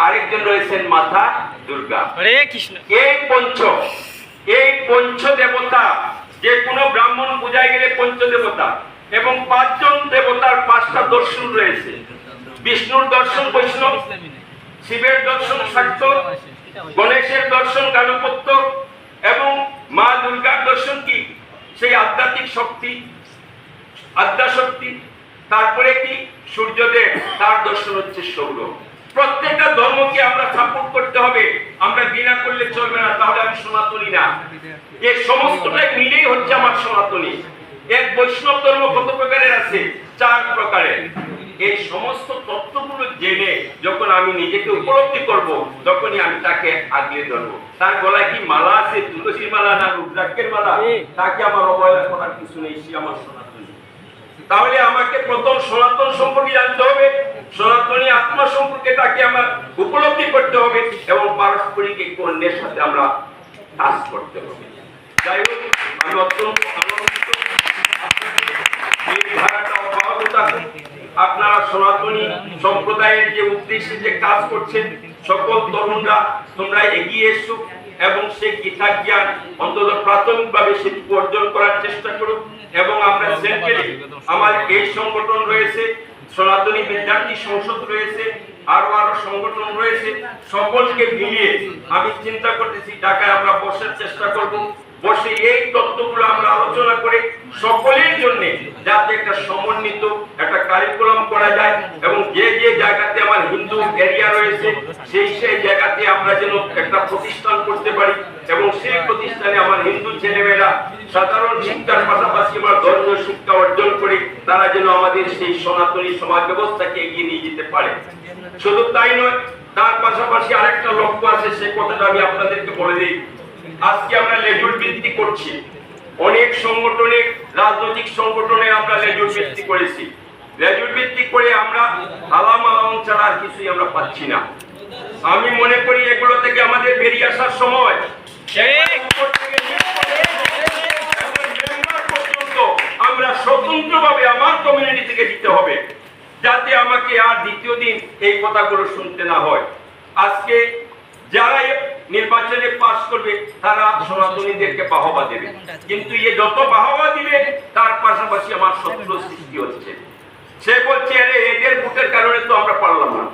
আরেকজন রয়েছেন মাতা দুর্গা। হরে কৃষ্ণ। এই পঞ্চ দেবতা, যে কোনো ব্রাহ্মণ পূজায় গেলে পঞ্চ দেবতা এবং 5 জন দেবতার 5টা দর্শন রয়েছে। বিষ্ণুর দর্শন বৈষ্ণব, শিবের দর্শন শাক্ত, গণেশের দর্শন গণপত্য এবং মা দুর্গার দর্শন কি সেই আধ্যাত্মিক শক্তি, আদ্যাশক্তি। তারপরে কি সূর্যদেব, তার দর্শন হচ্ছে সৌর। প্রত্যেকটা ধর্মকে আমরা সাপোর্ট করতে হবে, আমরা ঘৃণা করলে চলবে না, তাহলে আমি সনাতনী না। এই সমস্তটাই মিলেই হচ্ছে আমার সনাতনী। এক বৈষ্ণব ধর্ম কত প্রকারের আছে? 4 প্রকারের। এই সমস্ত তত্ত্বগুলো জেনে যখন আমি নিজেকে উপলব্ধি করব, তখনই আমি তাকে আগলে ধরবো। তার গলায় কি মালা আছে, তুলসী মালা না রুদ্রাক্ষের মালা, তাকে আমার অবহেলা করার কিছু নেই, সে আমার সনাতনী। তাহলে আমাকে প্রথম সনাতন সম্পর্কে জানতে হবে, সনাতনী আত্মা সম্পর্কে তাকে আমার উপলব্ধি করতে হবে এবং পারস্পরিক ঐক্যের সাথে আমরা কাজ করতে হবে। যাই হোক, আমি অত্যন্ত আনন্দিত এই ধারাটা অব্যাহত থাকুক। আপনারা সনাতনী সম্প্রদায়ের যে উদ্দেশ্যে যে কাজ করছেন, সকল তরুণরা তোমরা এগিয়ে এসো এবং সেই গীতা জ্ঞান অন্তত প্রাথমিকভাবে সেটুকু অর্জন করার চেষ্টা করুন। এবং আমরা সেন্ট্রালি আমার এই সংগঠন রয়েছে, সনাতনী বিদ্যার্থী সংসদ রয়েছে, আরো সংগঠন রয়েছে, সকলকে মিলিয়ে আমি চিন্তা করতেছি ঢাকায় আমরা বসার চেষ্টা করব। বসে এই তত্ত্বগুলো আমরা আলোচনা করে সকলের জন্য যাতে একটা সমন্বিত একটা কারিকুলাম করা যায় এবং যে যে জায়গাতে আমার হিন্দু এরিয়া রয়েছে সেই সেই জায়গাতে আমরা যেন একটা প্রতিষ্ঠান করতে পারি এবং সেই প্রতিষ্ঠানে আমার হিন্দু ছেলেমেয়েরা সাধারণ শিক্ষার পাশাপাশি আমার ধর্মীয় শিক্ষা অর্জন করে তারা যেন আমাদের সেই সনাতনী সমাজ ব্যবস্থাকে এগিয়ে নিয়ে যেতে পারে। শুধু তাই নয়, তার পাশাপাশি আরেকটা লক্ষ্য আছে, সেই কথাটা আমি আপনাদেরকে বলে দিই। আজকে আমরা লেজুর ভিত্তি করছি, অনেক সংগঠনে, রাজনৈতিক সংগঠনে আমরা লেজুর ভিত্তি করেছি। লেজুর ভিত্তি করে আমরা হালাম ছাড়া আর কিছুই আমরা পাচ্ছি না। আমি মনে করি এগুলো থেকে আমাদের বেরিয়ে আসার সময় আমরা স্বতন্ত্রভাবে আমার কমিউনিটি থেকে দিতে হবে, যাতে আমাকে আর দ্বিতীয় দিন এই কথাগুলো শুনতে না হয়। আজকে যারা নির্বাচনে পাস করবে তারা সনাতনীদেরকে বাহবা দেবে, কিন্তু এ যত বাহবা দিবে তার পাশাপাশি আমার শত্রু সৃষ্টি হচ্ছে। সে বলছে আরে এদের ভোটের কারণে তো আমরা পারলাম না।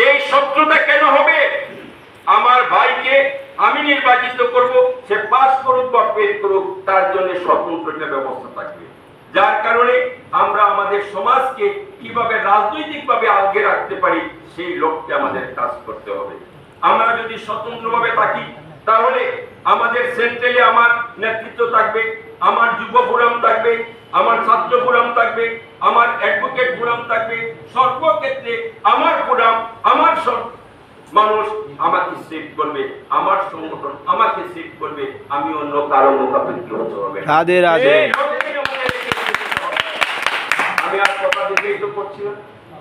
এই শত্রুতা কেন হবে? আমার ভাইকে আমি নির্বাচিত করব, সে পাস করুক বা ফেল করুক, তার জন্য স্বতন্ত্র একটা ব্যবস্থা থাকবে। যার কারণে আমরা আমাদের সমাজকে কিভাবে রাজনৈতিকভাবে আগে রাখতে পারি সেই লক্ষ্যে আমাদের কাজ করতে হবে। আমরা যদি স্বতন্ত্রভাবে থাকি তাহলে আমাদের সেন্ট্রালে আমার নেতৃত্ব থাকবে, আমার যুব ফোরাম থাকবে, আমার ছাত্র ফোরাম থাকবে, আমার অ্যাডভোকেট ফোরাম থাকবে। সর্বক্ষেত্রে আমার ফোরাম, আমার মানুষ আমাকে সেভ করবে, আমার সংগঠন আমাকে সেভ করবে, আমি অন্য কারো মুখাপেক্ষি হতে হবে। রাধে রাধে। আমি আর কথা দিতেই তো করছি না।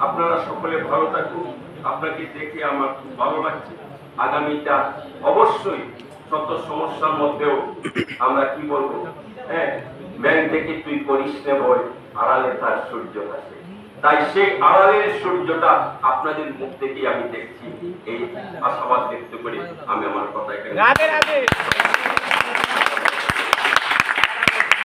আপনারা সকলে ভালো থাকুন। আপনাকে দেখে আমার খুব ভালো লাগছে। আগামীটা অবশ্যই শত সমস্যার মধ্যেও আমরা কি বলবো, হ্যাঁ, ব্যাংক থেকে তুই করিস না ভয়, আড়ালে তার সূর্য আছে। তাই সেই আড়ালের সূর্যটা আপনাদের মুখ থেকেই আমি দেখছি। এই আশাবাদ ব্যক্ত করে আমি আমার কথা এখানে